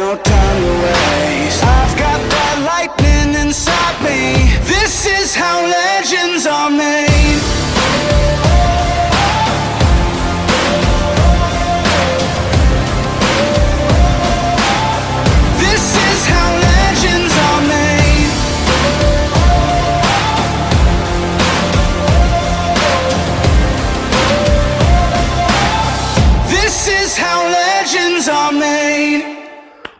no time to waste. I've got that lightning inside me. This is how legends are made. This is how legends are made. This is how legends are made.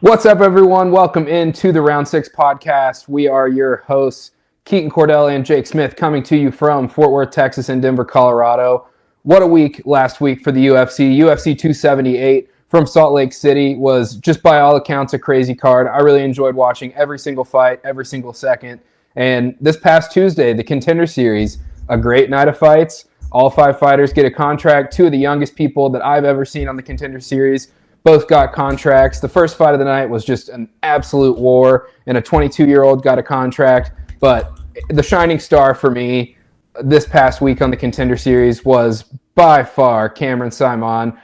What's up, everyone? Welcome into the Round 6 podcast. We are your hosts, Keaton Cordell and Jake Smith, coming to you from Fort Worth, Texas, and Denver, Colorado. What a week last week for the UFC. UFC 278 from Salt Lake City was just by all accounts a crazy card. I really enjoyed watching every single fight, every single second. And this past Tuesday, the Contender Series, a great night of fights. All 5 fighters get a contract. 2 of the youngest people that I've ever seen on the Contender Series both got contracts. The first fight of the night was just an absolute war, and a 22-year-old got a contract. But the shining star for me this past week on the Contender Series was by far Cameron Saaiman.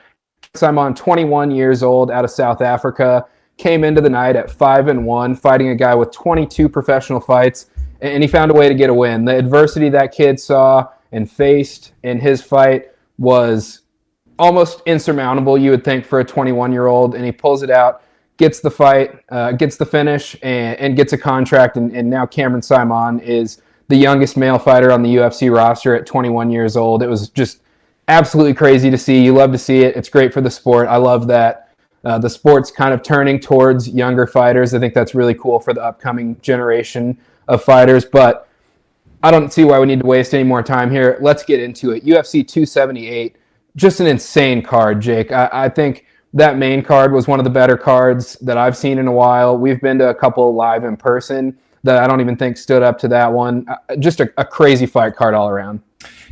Saaiman, 21 years old, out of South Africa, came into the night at 5-1, fighting a guy with 22 professional fights, and he found a way to get a win. The adversity that kid saw and faced in his fight was almost insurmountable, you would think, for a 21-year-old, and he pulls it out, gets the fight, gets the finish, and gets a contract, and now Cameron Saaiman is the youngest male fighter on the UFC roster at 21 years old. It was just absolutely crazy to see. You love to see it. It's great for the sport. I love that the sport's kind of turning towards younger fighters. I think that's really cool for the upcoming generation of fighters, but I don't see why we need to waste any more time here. Let's get into it. UFC 278. Just an insane card, Jake. I think that main card was one of the better cards that I've seen in a while. We've been to a couple live in person that I don't even think stood up to that one. Just a crazy fight card all around.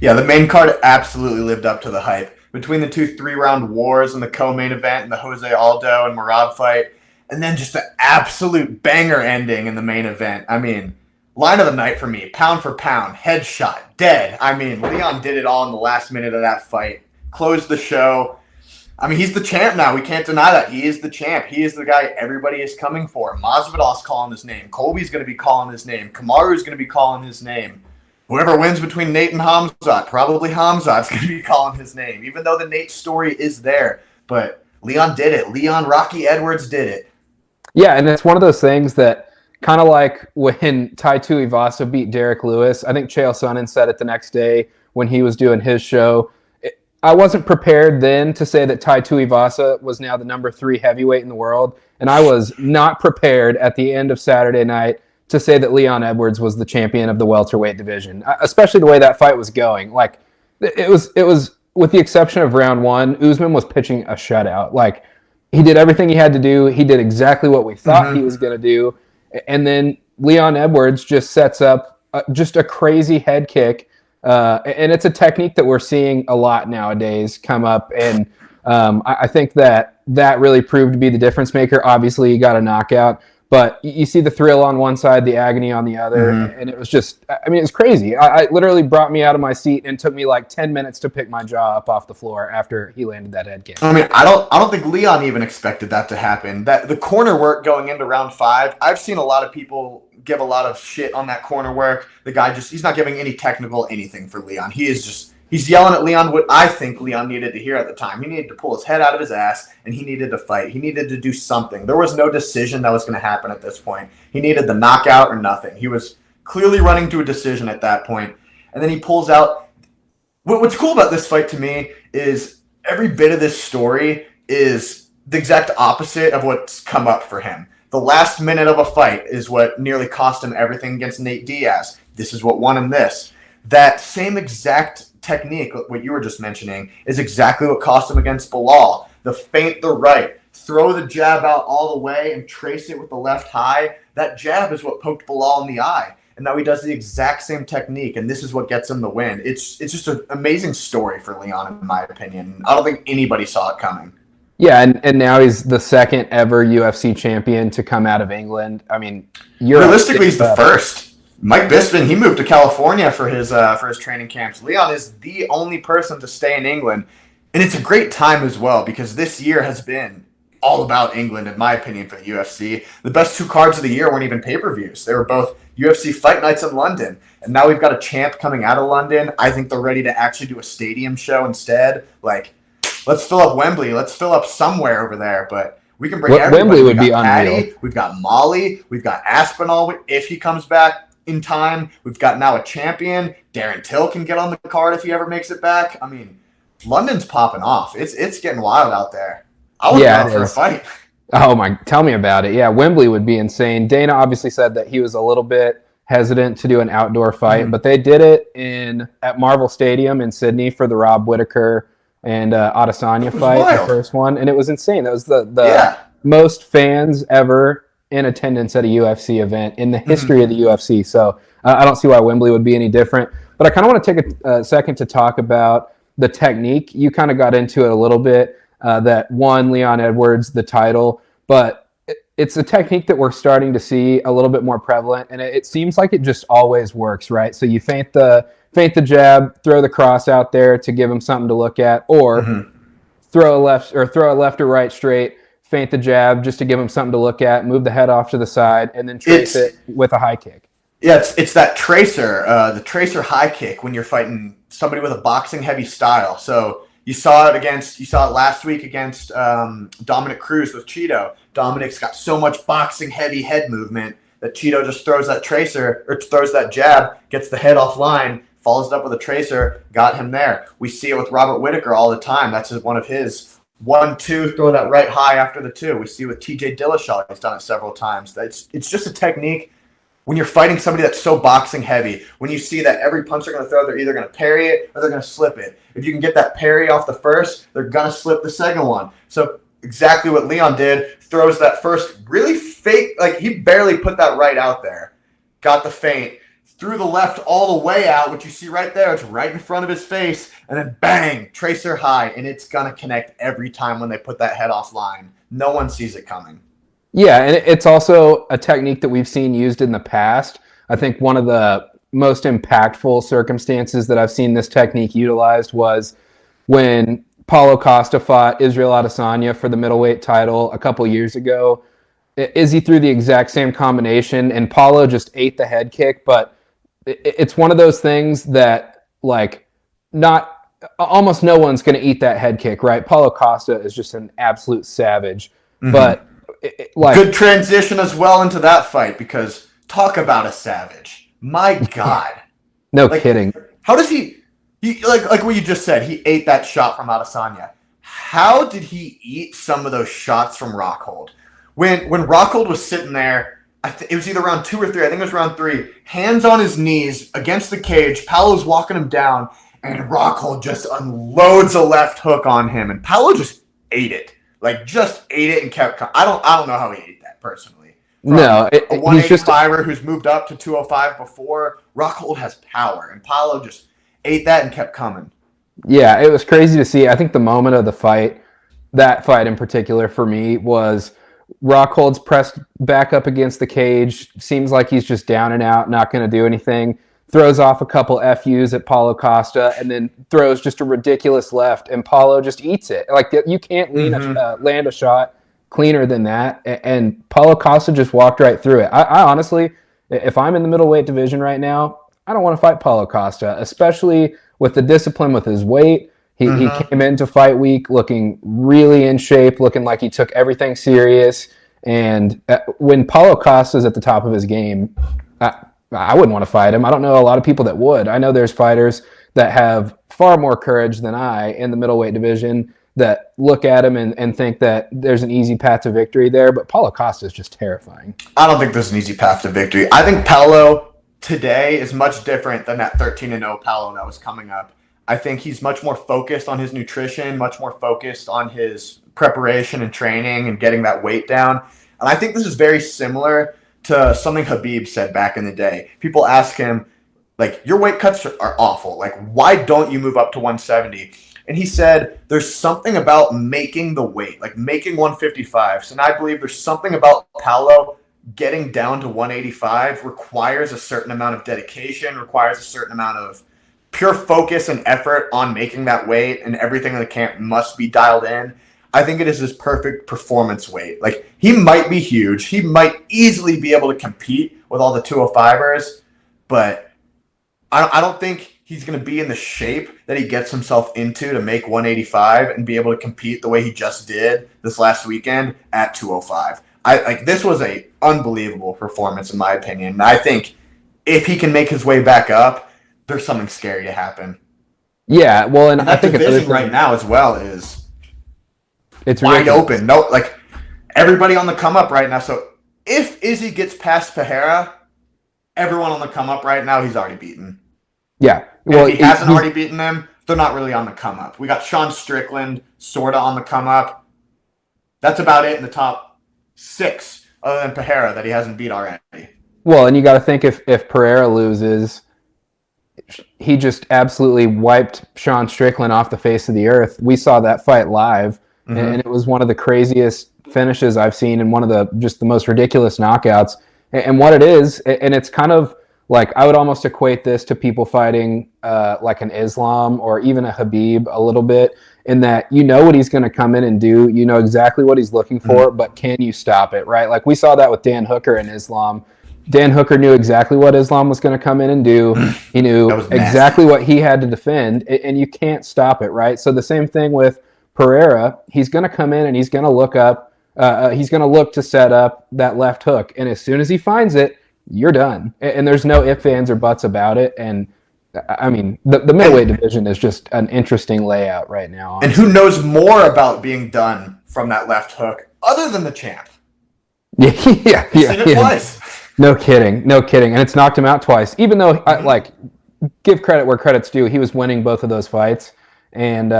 Yeah, the main card absolutely lived up to the hype. Between the 2 3-round wars and the co-main event and the Jose Aldo and Merab fight, and then just the absolute banger ending in the main event. I mean, line of the night for me, pound for pound, headshot, dead. I mean, Leon did it all in the last minute of that fight. Closed the show. I mean, he's the champ now. We can't deny that. He is the champ. He is the guy everybody is coming for. Masvidal's calling his name. Colby's going to be calling his name. Kamaru's going to be calling his name. Whoever wins between Nate and Hamzat, probably Hamzat's going to be calling his name, even though the Nate story is there. But Leon did it. Leon Rocky Edwards did it. Yeah, and it's one of those things that kind of like when Tai Tuivasa beat Derek Lewis. I think Chael Sonnen said it the next day when he was doing his show. I wasn't prepared then to say that Tai Tuivasa was now the number 3 heavyweight in the world, and I was not prepared at the end of Saturday night to say that Leon Edwards was the champion of the welterweight division, especially the way that fight was going. Like, it was with the exception of round 1, Usman was pitching a shutout. Like, he did everything he had to do. He did exactly what we thought he was going to do, and then Leon Edwards just sets up just a crazy head kick. And it's a technique that we're seeing a lot nowadays come up, and I think that really proved to be the difference maker. Obviously, you got a knockout, but you see the thrill on one side, the agony on the other, and it was just, I mean, it's crazy. I literally brought me out of my seat and took me like 10 minutes to pick my jaw up off the floor after he landed that head kick. I mean, I don't think Leon even expected that to happen. That the corner work going into round 5, I've seen a lot of people give a lot of shit on that corner work. The guy he's not giving any technical anything for Leon. He's yelling at Leon what I think Leon needed to hear at the time. He needed to pull his head out of his ass, and he needed to fight. He needed to do something. There was no decision that was going to happen at this point. He needed the knockout or nothing. He was clearly running to a decision at that point, and then he pulls out. What's cool about this fight to me is every bit of this story is the exact opposite of what's come up for him. The last minute of a fight is what nearly cost him everything against Nate Diaz. This is what won him this. That same exact technique, what you were just mentioning, is exactly what cost him against Bilal. The feint the right, throw the jab out all the way and trace it with the left high. That jab is what poked Bilal in the eye. And now he does the exact same technique, and this is what gets him the win. It's just an amazing story for Leon, in my opinion. I don't think anybody saw it coming. Yeah, and now he's the second ever UFC champion to come out of England. I mean, realistically, he's the first. Mike Bisping, he moved to California for his training camps. Leon is the only person to stay in England, and it's a great time as well because this year has been all about England, in my opinion, for the UFC. The best 2 cards of the year weren't even pay-per-views. They were both UFC fight nights in London. And now we've got a champ coming out of London. I think they're ready to actually do a stadium show instead. Like, let's fill up Wembley. Let's fill up somewhere over there. But we can bring everybody. Wembley would be Patty, unreal. we've got Molly. We've got Aspinall if he comes back in time. We've got now a champion. Darren Till can get on the card if he ever makes it back. I mean, London's popping off. It's getting wild out there. I would go out for a fight. Oh my! Tell me about it. Yeah, Wembley would be insane. Dana obviously said that he was a little bit hesitant to do an outdoor fight, but they did it at Marvel Stadium in Sydney for the Rob Whittaker and Adesanya fight, wild. the first one, and it was insane. That was the most fans ever in attendance at a UFC event in the history of the UFC. So I don't see why Wembley would be any different. But I kind of want to take a second to talk about the technique. You kind of got into it a little bit. That won Leon Edwards the title, but it's a technique that we're starting to see a little bit more prevalent, and it seems like it just always works, right? So you feint the jab, throw the cross out there to give him something to look at, or throw a left or right straight, feint the jab just to give him something to look at, move the head off to the side, and then trace it with a high kick. Yeah, it's that tracer, the tracer high kick when you're fighting somebody with a boxing heavy style. So you saw it last week against Dominic Cruz with Cheeto. Dominic's got so much boxing heavy head movement that Cheeto just throws that tracer or throws that jab, gets the head offline, follows it up with a tracer, got him there. We see it with Robert Whittaker all the time. That's one of his 1-2, throw that right high after the 2. We see it with TJ Dillashaw. He's done it several times. It's just a technique. When you're fighting somebody that's so boxing heavy, when you see that every punch they're going to throw, they're either going to parry it or they're going to slip it. If you can get that parry off the first, they're going to slip the second one. So exactly what Leon did, throws that first really fake, like he barely put that right out there. Got the feint, threw the left all the way out, which you see right there. It's right in front of his face. And then bang, tracer high. And it's going to connect every time when they put that head offline. No one sees it coming. Yeah, and it's also a technique that we've seen used in the past. I think one of the most impactful circumstances that I've seen this technique utilized was when Paulo Costa fought Israel Adesanya for the middleweight title a couple years ago. Izzy threw the exact same combination, and Paulo just ate the head kick, but it's one of those things that, like, almost no one's going to eat that head kick, right? Paulo Costa is just an absolute savage, but good transition as well into that fight, because talk about a savage. My God. No kidding. How does he like what you just said, he ate that shot from Adesanya. How did he eat some of those shots from Rockhold? When Rockhold was sitting there, it was either round 2 or 3, I think it was round 3, hands on his knees against the cage, Paolo's walking him down, and Rockhold just unloads a left hook on him, and Paolo just ate it. Like, just ate it and kept. I don't know how he ate that personally. A 185er who's moved up to 205 before. Rockhold has power, and Paolo just ate that and kept coming. Yeah, it was crazy to see. I think the moment of the fight, that fight in particular for me, was Rockhold's pressed back up against the cage. Seems like he's just down and out, not going to do anything. Throws off a couple FUs at Paulo Costa, and then throws just a ridiculous left, and Paulo just eats it. Like, you can't land a shot cleaner than that, and Paulo Costa just walked right through it. I honestly, if I'm in the middleweight division right now, I don't want to fight Paulo Costa, especially with the discipline with his weight. He came into fight week looking really in shape, looking like he took everything serious, and when Paulo Costa's at the top of his game, I wouldn't want to fight him. I don't know a lot of people that would. I know there's fighters that have far more courage than I in the middleweight division that look at him and think that there's an easy path to victory there, but Paulo Costa is just terrifying. I don't think there's an easy path to victory. I think Paulo today is much different than that 13-0 Paulo that was coming up. I think he's much more focused on his nutrition, much more focused on his preparation and training and getting that weight down. And I think this is very similar to something Khabib said back in the day. People ask him, like, your weight cuts are awful. Like, why don't you move up to 170? And he said, there's something about making the weight, like making 155. And I believe there's something about Paulo getting down to 185 requires a certain amount of dedication, requires a certain amount of pure focus and effort on making that weight, and everything in the camp must be dialed in. I think it is his perfect performance weight. Like, he might be huge. He might easily be able to compete with all the 205ers, but I don't think he's going to be in the shape that he gets himself into to make 185 and be able to compete the way he just did this last weekend at 205. This was a unbelievable performance in my opinion. And I think if he can make his way back up, there's something scary to happen. Yeah, well, and I that think division right now as well is it's wide ridiculous. open. No, like everybody on the come up right now. So if Izzy gets past Pereira, everyone on the come up right now, he's already beaten. Yeah. Well, if he hasn't already beaten them, they're not really on the come up. We got Sean Strickland sorta on the come up. That's about it in the top 6, other than Pereira, that he hasn't beat already. Well, and you got to think if Pereira loses, he just absolutely wiped Sean Strickland off the face of the earth. We saw that fight live, and it was one of the craziest finishes I've seen, and one of the most ridiculous knockouts. And what it is, and it's kind of like, I would almost equate this to people fighting like an Islam or even a Habib a little bit, in that you know what he's going to come in and do. You know exactly what he's looking for, but can you stop it, right? Like we saw that with Dan Hooker and Islam. Dan Hooker knew exactly what Islam was going to come in and do. He knew exactly what he had to defend, and you can't stop it, right? So the same thing with Pereira. He's going to come in and he's going to look up. He's going to look to set up that left hook, and as soon as he finds it, you're done. And there's no ifs, ands, or buts about it. And I mean, the middleweight division is just an interesting layout right now. Honestly. And who knows more about being done from that left hook other than the champ? Yeah. Seen it twice. No kidding. And it's knocked him out twice. Even though, give credit where credit's due, he was winning both of those fights. And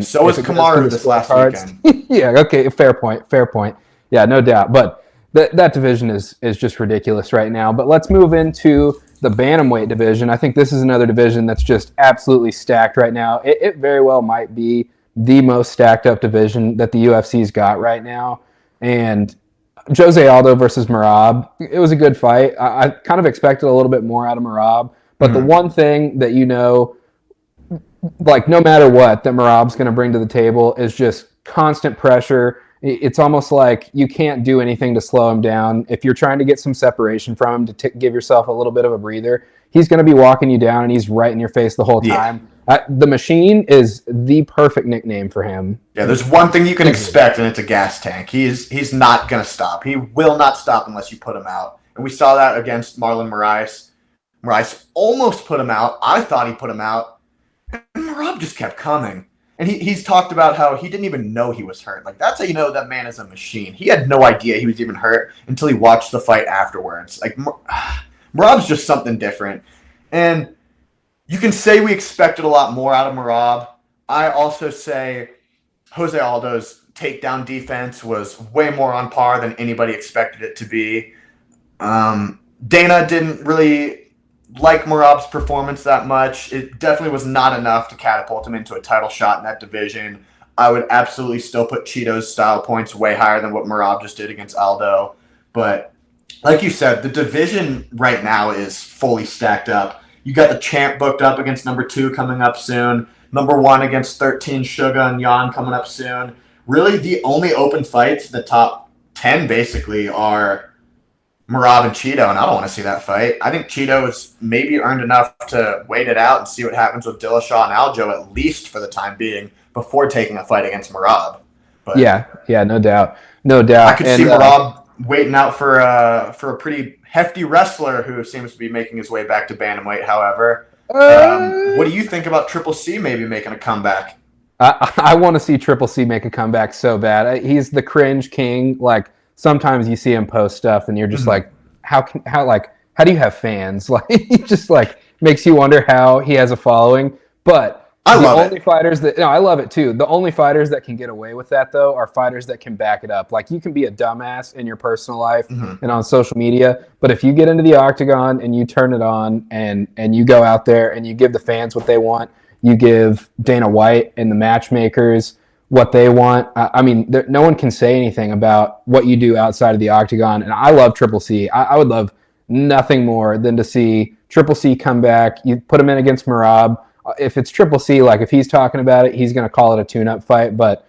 so was Kamaru this last weekend. Yeah. Okay. Fair point. Yeah, no doubt. But that division is just ridiculous right now. But let's move into the Bantamweight division. I think this is another division that's just absolutely stacked right now. It very well might be the most stacked up division that the UFC's got right now. And Jose Aldo versus Merab, it was a good fight. I kind of expected a little bit more out of Merab. But the one thing that you know, like no matter what, that Merab's going to bring to the table is just constant pressure. It's almost like you can't do anything to slow him down. If you're trying to get some separation from him to give yourself a little bit of a breather, he's going to be walking you down, and he's right in your face the whole time. The Machine is the perfect nickname for him. Yeah, there's one thing you can expect, and it's a gas tank. He's not going to stop. He will not stop unless you put him out. And we saw that against Marlon Moraes. Moraes almost put him out. I thought he put him out. And Merab just kept coming. And he's talked about how he didn't even know he was hurt. Like, that's how you know that man is a machine. He had no idea he was even hurt until he watched the fight afterwards. Like, Merab's just something different. And you can say we expected a lot more out of Merab. I also say Jose Aldo's takedown defense was way more on par than anybody expected it to be. Dana didn't really like Merab's performance that much. It definitely was not enough to catapult him into a title shot in that division. I would absolutely still put Cheeto's style points way higher than what Merab just did against Aldo. But like you said, the division right now is fully stacked up. You got the champ booked up against number 2 coming up soon. Number 1 against 13 Suga and Yan coming up soon. Really, the only open fights, the top 10 basically, are Merab and Cheeto, and I don't want to see that fight. I think Cheeto has maybe earned enough to wait it out and see what happens with Dillashaw and Aljo, at least for the time being, before taking a fight against Merab. But yeah, no doubt. I could see Merab waiting out for a pretty hefty wrestler who seems to be making his way back to bantamweight. However, what do you think about Triple C maybe making a comeback? I want to see Triple C make a comeback so bad. He's the cringe king. Like, sometimes you see him post stuff and you're just like, how do you have fans? Like, he just like makes you wonder how he has a following. But I love it too. The only fighters that can get away with that though are fighters that can back it up. Like, you can be a dumbass in your personal life and on social media, but if you get into the octagon and you turn it on and you go out there and you give the fans what they want, you give Dana White and the matchmakers what they want. I mean, no one can say anything about what you do outside of the octagon. And I love Triple C. I would love nothing more than to see Triple C come back. You put him in against Merab. If it's Triple C, like if he's talking about it, he's going to call it a tune-up fight. But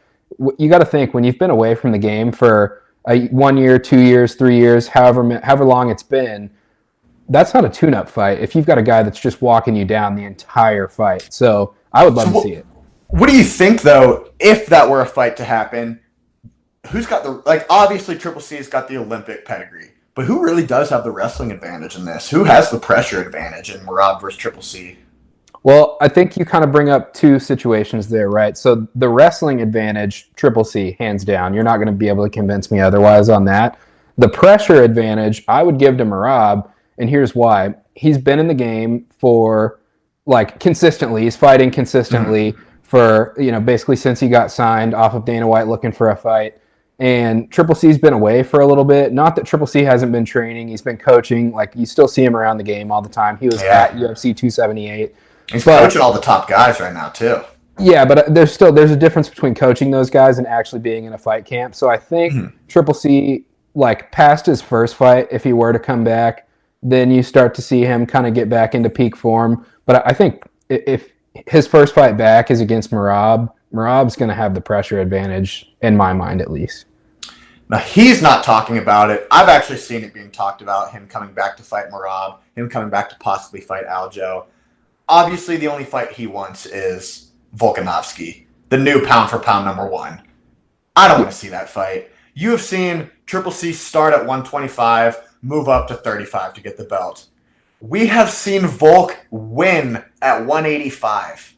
you got to think when you've been away from the game for 1 year, 2 years, 3 years, however long it's been. That's not a tune-up fight if you've got a guy that's just walking you down the entire fight. So I would love to see it. What do you think, though, if that were a fight to happen? Who's got obviously Triple C's got the Olympic pedigree, but who really does have the wrestling advantage in this? Who has the pressure advantage in Merab versus Triple C? Well, I think you kind of bring up two situations there, right? So the wrestling advantage, Triple C, hands down. You're not going to be able to convince me otherwise on that. The pressure advantage, I would give to Merab, and here's why. He's been in the game for, consistently. He's fighting consistently for, basically since he got signed off of Dana White looking for a fight. And Triple C's been away for a little bit. Not that Triple C hasn't been training. He's been coaching. You still see him around the game all the time. He was at UFC 278. He's coaching all the top guys right now, too. Yeah, but there's a difference between coaching those guys and actually being in a fight camp. So I think Triple C, past his first fight, if he were to come back, then you start to see him kind of get back into peak form. But I think if his first fight back is against Merab's going to have the pressure advantage, in my mind at least. Now, he's not talking about it. I've actually seen it being talked about, him coming back to fight Merab, him coming back to possibly fight Aljo. Obviously, the only fight he wants is Volkanovski, the new pound-for-pound number one. I don't want to see that fight. You have seen Triple C start at 125, move up to 35 to get the belt. We have seen Volk win at 185.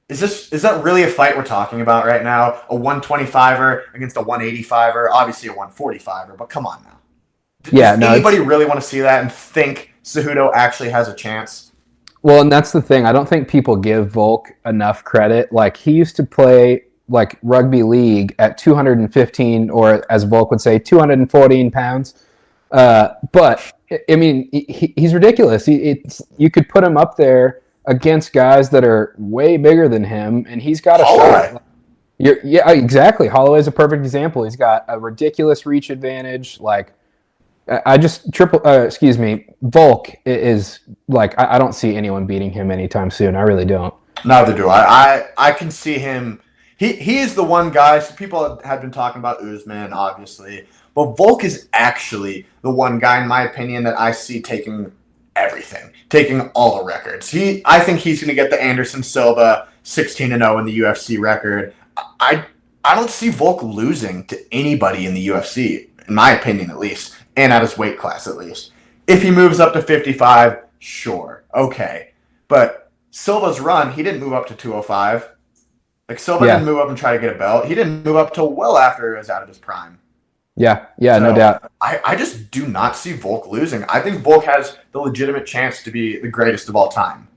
Is that really a fight we're talking about right now? A 125er against a 185er, obviously a 145er, but come on now. Does anybody really want to see that and think Cejudo actually has a chance? Well, and that's the thing. I don't think people give Volk enough credit. He used to play rugby league at 215, or as Volk would say, 214 pounds. But I mean, he's ridiculous. You could put him up there against guys that are way bigger than him, and he's got a shot. Yeah, exactly. Holloway's a perfect example. He's got a ridiculous reach advantage. Volk is I don't see anyone beating him anytime soon. I really don't. Neither do I. I can see him. He is the one guy. So people have been talking about Usman, obviously. But Volk is actually the one guy, in my opinion, that I see taking everything, taking all the records. I think he's going to get the Anderson Silva 16-0 in the UFC record. I don't see Volk losing to anybody in the UFC, in my opinion at least, and at his weight class at least. If he moves up to 55, sure, okay. But Silva's run, he didn't move up to 205. Silva didn't move up and try to get a belt. He didn't move up till well after he was out of his prime. Yeah, no doubt. I just do not see Volk losing. I think Volk has the legitimate chance to be the greatest of all time.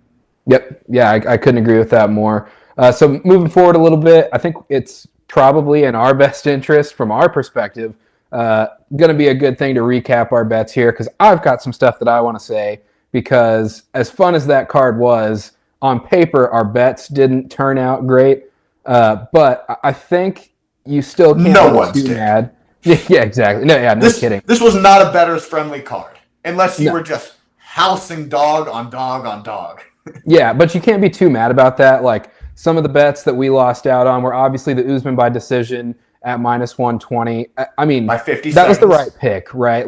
Yep. Yeah, I couldn't agree with that more. So moving forward a little bit, I think it's probably in our best interest from our perspective, going to be a good thing to recap our bets here because I've got some stuff that I want to say because as fun as that card was, on paper, our bets didn't turn out great. But I think you still can't be too mad. Yeah, exactly. No kidding. This was not a bettor's friendly card, unless you were just housing dog on dog on dog. Yeah, but you can't be too mad about that. Some of the bets that we lost out on were obviously the Usman by decision at minus 120. I mean, by 50 that was the right pick, right?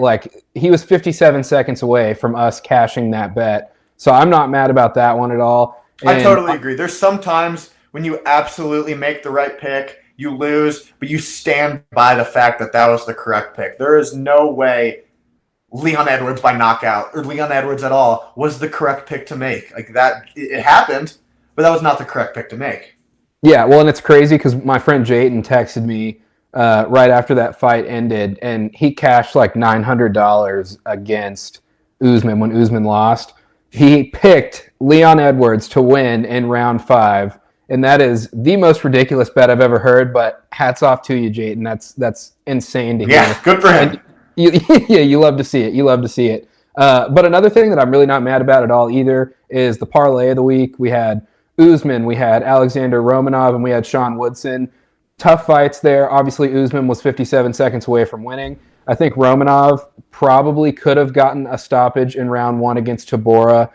He was 57 seconds away from us cashing that bet. So I'm not mad about that one at all. I totally agree. There's some times when you absolutely make the right pick, you lose, but you stand by the fact that that was the correct pick. There is no way Leon Edwards by knockout, or Leon Edwards at all, was the correct pick to make. It happened, but that was not the correct pick to make. Yeah, well, and it's crazy because my friend Jayton texted me right after that fight ended, and he cashed $900 against Usman when Usman lost. He picked Leon Edwards to win in round 5. And that is the most ridiculous bet I've ever heard, but hats off to you, Jayton. That's insane to hear. Yeah, good for him. You love to see it. You love to see it. But another thing that I'm really not mad about at all either is the parlay of the week. We had Usman, we had Alexander Romanov, and we had Sean Woodson. Tough fights there. Obviously, Usman was 57 seconds away from winning. I think Romanov probably could have gotten a stoppage in round 1 against Tabora.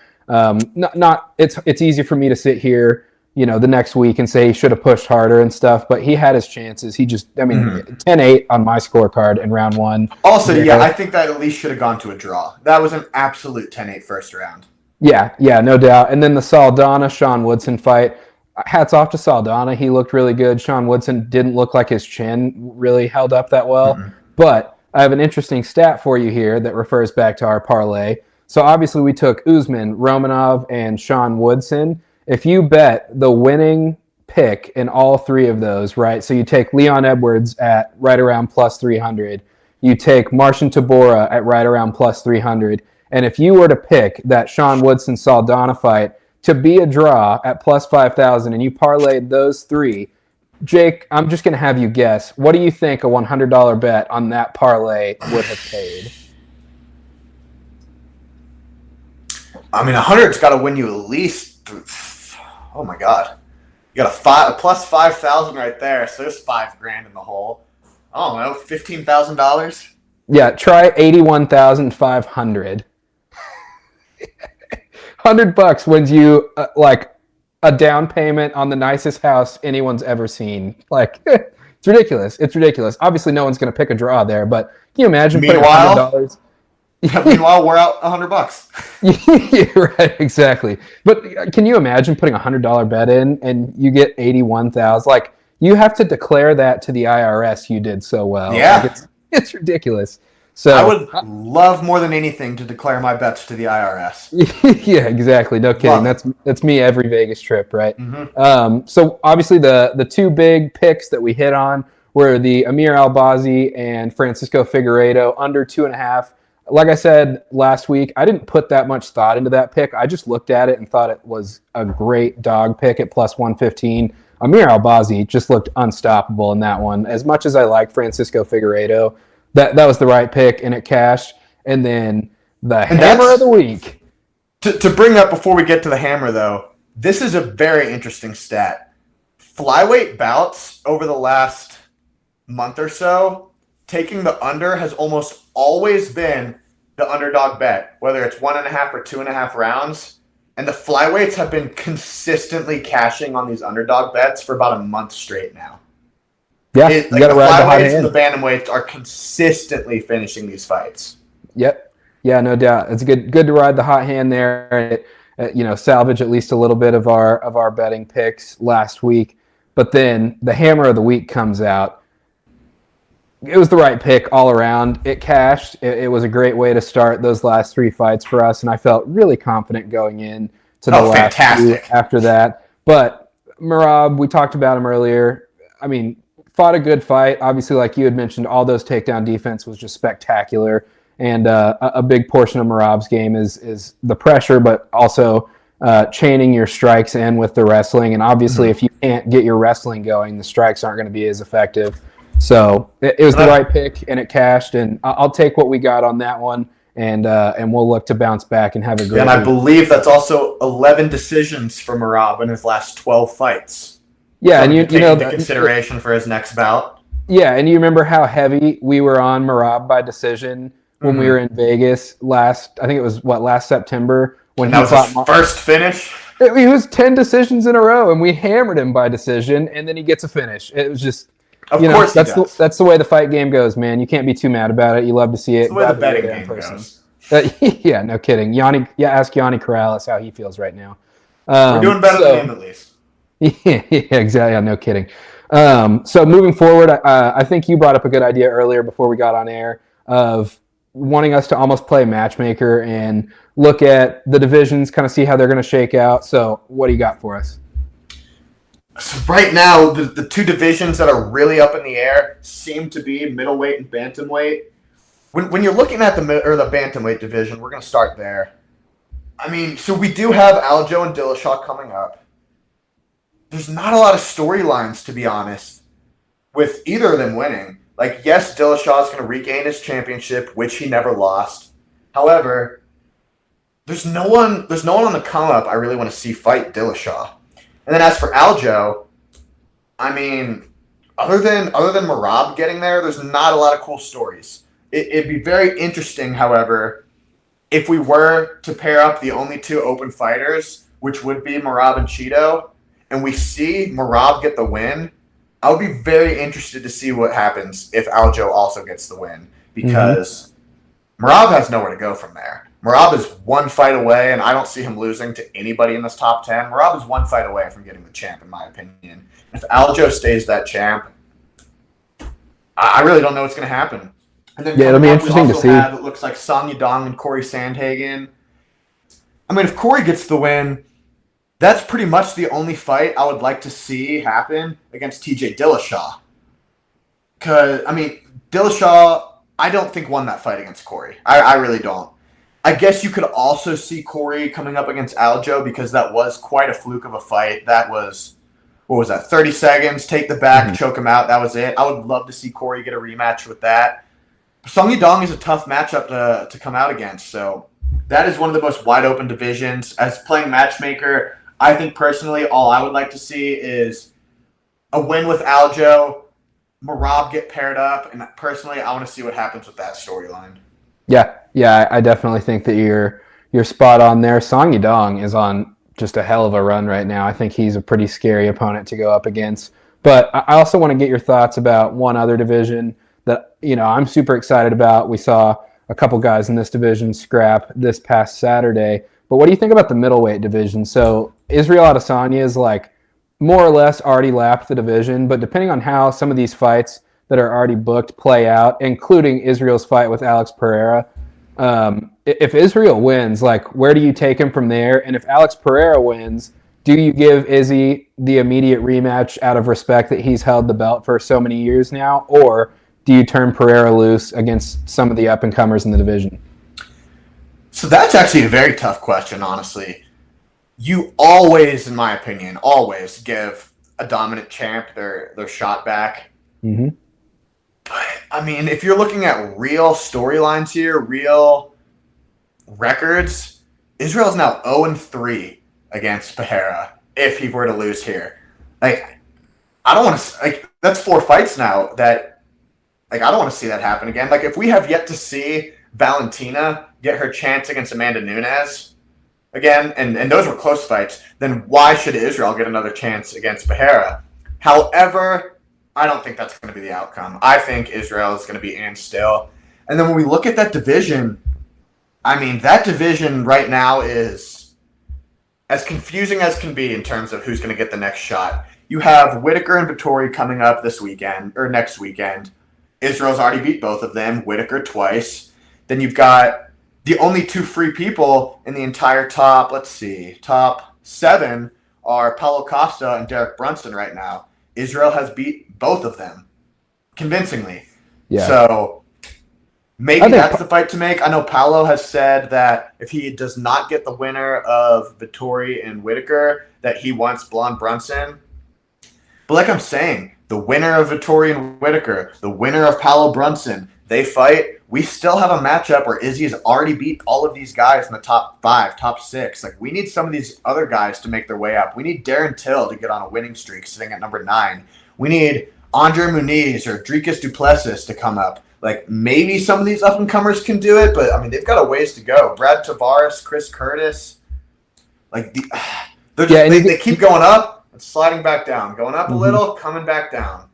It's easy for me to sit here the next week and say he should have pushed harder and stuff, but he had his chances. He just, 10-8 on my scorecard in round one. Also, yeah, I think that at least should have gone to a draw. That was an absolute 10-8 first round. Yeah, no doubt. And then the Saldana-Sean Woodson fight, hats off to Saldana. He looked really good. Sean Woodson didn't look like his chin really held up that well. But I have an interesting stat for you here that refers back to our parlay. So obviously we took Usman, Romanov, and Sean Woodson. If you bet the winning pick in all three of those, right? So you take Leon Edwards at right around plus 300. You take Marcin Tybura at right around plus 300. And if you were to pick that Sean Woodson-Saldana fight to be a draw at plus 5,000 and you parlayed those three, Jake, I'm just going to have you guess. What do you think a $100 bet on that parlay would have paid? I mean, 100's got to win you at least. Oh my God, you got a plus 5,000 right there. So there's $5,000 in the hole. I don't know, $15,000. Yeah, try 81,500. $100 wins you like a down payment on the nicest house anyone's ever seen. Like, it's ridiculous. It's ridiculous. Obviously, no one's going to pick a draw there, but can you imagine putting $100? Meanwhile, we're out $100. Yeah, right, exactly. But can you imagine putting a $100 bet in and you get 81,000? Like, you have to declare that to the IRS. You did so well. Yeah, like, it's ridiculous. So I would love more than anything to declare my bets to the IRS. Yeah, exactly. No kidding. That's me every Vegas trip, right? So obviously the two big picks that we hit on were the Amir Albazi and Francisco Figueiredo under 2.5. Like I said last week, I didn't put that much thought into that pick. I just looked at it and thought it was a great dog pick at plus 115. Amir Albazi just looked unstoppable in that one. As much as I like Francisco Figueiredo, that was the right pick, and it cashed. And then the hammer of the week. To bring up before we get to the hammer, though, this is a very interesting stat. Flyweight bouts over the last month or so, taking the under has almost always been the underdog bet, whether it's 1.5 or 2.5 rounds. And the flyweights have been consistently cashing on these underdog bets for about a month straight now. Yeah, you got to ride the hot hand. And the bantamweights are consistently finishing these fights. Yep. Yeah, no doubt. It's good to ride the hot hand there. Salvage at least a little bit of our betting picks last week. But then the hammer of the week comes out. It was the right pick all around. It cashed. It was a great way to start those last three fights for us, and I felt really confident going in to the last two after that. But Merab, we talked about him earlier. I mean, fought a good fight. Obviously, like you had mentioned, all those takedown defense was just spectacular. And a big portion of Merab's game is the pressure, but also chaining your strikes in with the wrestling. And obviously, if you can't get your wrestling going, the strikes aren't going to be as effective. So it was the right pick, and it cashed. And I'll take what we got on that one, and we'll look to bounce back and have a great. And I believe that's also 11 decisions for Merab in his last 12 fights. Yeah, and you know the consideration for his next bout. Yeah, and you remember how heavy we were on Merab by decision when we were in Vegas last September when that was his first finish. He was 10 decisions in a row, and we hammered him by decision, and then he gets a finish. It was just, of course, that's the way the fight game goes, man. You can't be too mad about it. You love to see it. That's the way the betting game goes. Yeah, no kidding. Ask Yanni Corrales how he feels right now. We're doing better than him, at least. Yeah, exactly. Yeah, no kidding. So moving forward, I think you brought up a good idea earlier before we got on air of wanting us to almost play matchmaker and look at the divisions, kind of see how they're going to shake out. So what do you got for us? So right now, the two divisions that are really up in the air seem to be middleweight and bantamweight. When you're looking at the bantamweight division, we're going to start there. I mean, so we do have Aljo and Dillashaw coming up. There's not a lot of storylines, to be honest, with either of them winning. Like, yes, Dillashaw is going to regain his championship, which he never lost. However, there's no one on the come up I really want to see fight Dillashaw. And then as for Aljo, I mean, other than Merab getting there's not a lot of cool stories. It'd be very interesting, however, if we were to pair up the only two open fighters, which would be Merab and Cheeto, and we see Merab get the win, I would be very interested to see what happens if Aljo also gets the win, because Merab has nowhere to go from there. Merab is one fight away, and I don't see him losing to anybody in this top 10. Merab is one fight away from getting the champ, in my opinion. If Aljo stays that champ, I really don't know what's going to happen. And then it'll be interesting to see. It looks like Song Yadong and Corey Sandhagen. I mean, if Corey gets the win, that's pretty much the only fight I would like to see happen against TJ Dillashaw. Because, I mean, Dillashaw, I don't think won that fight against Corey. I really don't. I guess you could also see Corey coming up against Aljo, because that was quite a fluke of a fight. That was, 30 seconds, take the back, choke him out. That was it. I would love to see Corey get a rematch with that. Song Yadong is a tough matchup to come out against. So that is one of the most wide open divisions. As playing Matchmaker, I think personally all I would like to see is a win with Aljo, Merab get paired up, and personally I want to see what happens with that storyline. Yeah, I definitely think that you're spot on there. Song Yadong is on just a hell of a run right now. I think he's a pretty scary opponent to go up against. But I also want to get your thoughts about one other division that, I'm super excited about. We saw a couple guys in this division scrap this past Saturday. But what do you think about the middleweight division? So Israel Adesanya is more or less already lapped the division, but depending on how some of these fights that are already booked play out, including Israel's fight with Alex Pereira, if Israel wins, where do you take him from there? And if Alex Pereira wins, do you give Izzy the immediate rematch out of respect that he's held the belt for so many years now? Or do you turn Pereira loose against some of the up-and-comers in the division? So that's actually a very tough question, honestly. You always, in my opinion, always give a dominant champ their shot back. Mm-hmm. But, I mean, if you're looking at real storylines here, real records, Israel's now 0-3 against Pereira if he were to lose here. I don't want to... that's 4 fights now that... I don't want to see that happen again. If we have yet to see Valentina get her chance against Amanda Nunes again, and those were close fights, then why should Israel get another chance against Pereira? However, I don't think that's going to be the outcome. I think Israel is going to be in still. And then when we look at that division, I mean, that division right now is as confusing as can be in terms of who's going to get the next shot. You have Whitaker and Vettori coming up this weekend, or next weekend. Israel's already beat both of them, Whitaker twice. Then you've got the only 2 free people in the entire top 7 are Paulo Costa and Derek Brunson right now. Israel has beat both of them convincingly. Yeah. So maybe that's the fight to make. I know Paulo has said that if he does not get the winner of Vettori and Whitaker, that he wants Blonde Brunson. But like I'm saying, the winner of Vettori and Whitaker, the winner of Paulo Brunson, they fight. We still have a matchup where Izzy has already beat all of these guys in the top 5, top 6. We need some of these other guys to make their way up. We need Darren Till to get on a winning streak sitting at number 9. We need Andre Muniz or Dricus Duplessis to come up. Maybe some of these up-and-comers can do it, but, I mean, they've got a ways to go. Brad Tavares, Chris Curtis. They keep going up and sliding back down. Going up a little, coming back down.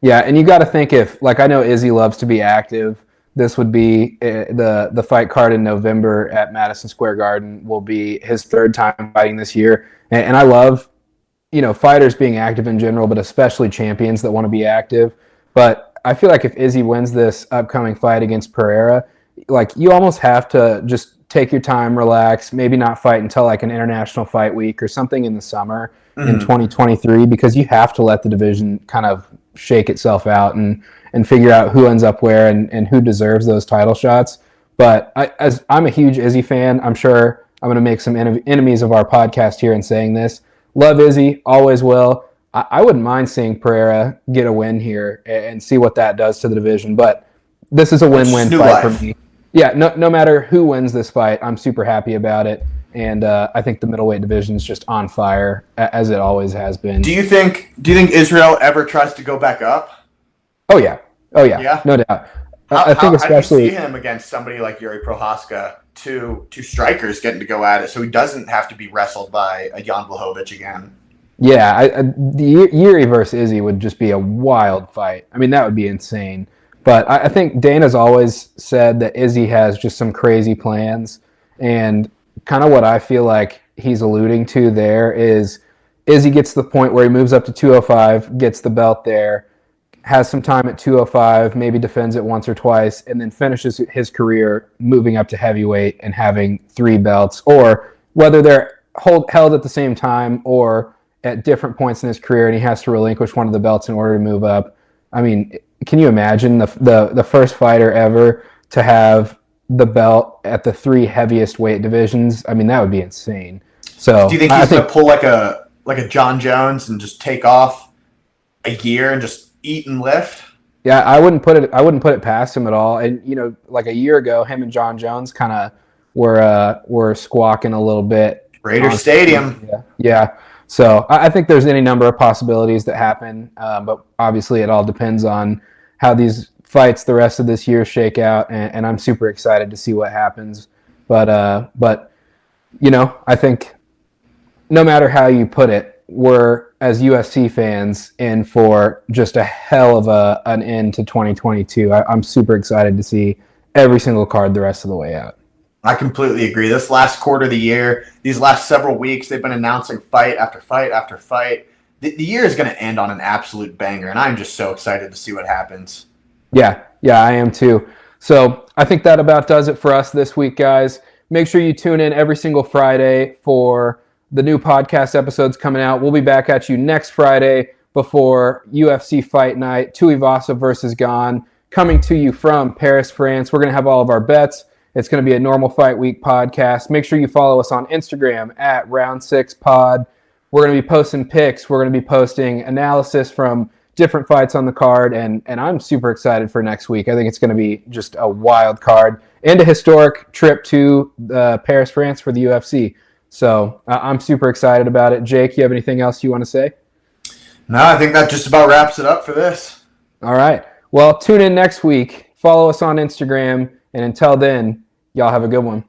Yeah, and you got to think if, I know Izzy loves to be active. This would be the fight card in November at Madison Square Garden will be his 3rd time fighting this year. And I love, fighters being active in general, but especially champions that want to be active. But I feel like if Izzy wins this upcoming fight against Pereira, you almost have to just take your time, relax, maybe not fight until an international fight week or something in the summer in 2023, because you have to let the division kind of shake itself out and figure out who ends up where and who deserves those title shots. But as I'm a huge Izzy fan, I'm sure I'm going to make some enemies of our podcast here in saying this. Love Izzy, always will. I wouldn't mind seeing Pereira get a win here and see what that does to the division. But this is a win-win fight for me. Yeah, no matter who wins this fight, I'm super happy about it. And I think the middleweight division is just on fire, as it always has been. Do you think Israel ever tries to go back up? Oh yeah, no doubt. I think especially how do you see him against somebody like Yuri Prohaska, two strikers getting to go at it, so he doesn't have to be wrestled by a Jan Blachowicz again. Yeah, the Yuri versus Izzy would just be a wild fight. I mean, that would be insane. But I think Dana's always said that Izzy has just some crazy plans. And kind of what I feel like he's alluding to there is Izzy gets to the point where he moves up to 205, gets the belt there, has some time at 205, maybe defends it once or twice, and then finishes his career moving up to heavyweight and having 3 belts. Or whether they're held at the same time or at different points in his career, and he has to relinquish one of the belts in order to move up. I mean, can you imagine the first fighter ever to have the belt at the 3 heaviest weight divisions? I mean, that would be insane. So do you think he's going to pull like a John Jones and just take off a year and just eat and lift? Yeah, I wouldn't put it past him at all. And like a year ago, him and John Jones kind of were squawking a little bit. Raider Stadium. Yeah. So I think there's any number of possibilities that happen, but obviously it all depends on how these fights the rest of this year shake out, and I'm super excited to see what happens. But I think no matter how you put it, we're, as UFC fans, in for just a hell of an end to 2022. I'm super excited to see every single card the rest of the way out. I completely agree. This last quarter of the year, these last several weeks, they've been announcing fight after fight after fight. The year is going to end on an absolute banger, and I'm just so excited to see what happens. Yeah, I am too. So I think that about does it for us this week, guys. Make sure you tune in every single Friday for the new podcast episodes coming out. We'll be back at you next Friday before UFC Fight Night, Tuivasa versus Gane, coming to you from Paris, France. We're going to have all of our bets. It's going to be a normal fight week podcast. Make sure you follow us on Instagram at Round6Pod. We're going to be posting picks. We're going to be posting analysis from different fights on the card, and I'm super excited for next week. I think it's going to be just a wild card and a historic trip to Paris, France for the UFC. So I'm super excited about it. Jake, you have anything else you want to say? No, I think that just about wraps it up for this. All right. Well, tune in next week. Follow us on Instagram, and until then, y'all have a good one.